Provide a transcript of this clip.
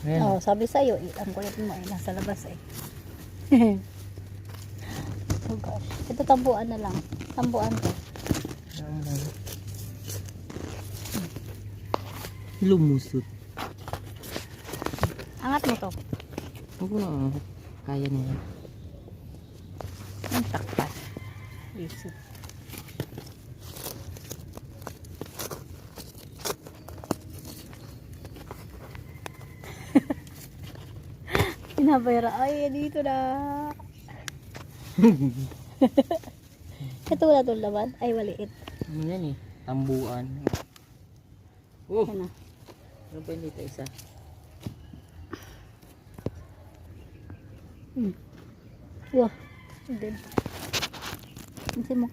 Ayan. Oh, sabi sa'yo, ang kulit mo ay nasa labas eh. Oh gosh. Ito tambuan na lang. Tambuan to. Lumusot. Angat mo to. Huwag mo na. Kaya niya. Ang takpan. Easy. Pinabayra. Ay, dito na. Ito wala itong laman. Ay, maliit. Ano yan eh? Tambuan. Oh! Yan na. Ano pa yun dito isa? Wow. Hindi. Hindi mo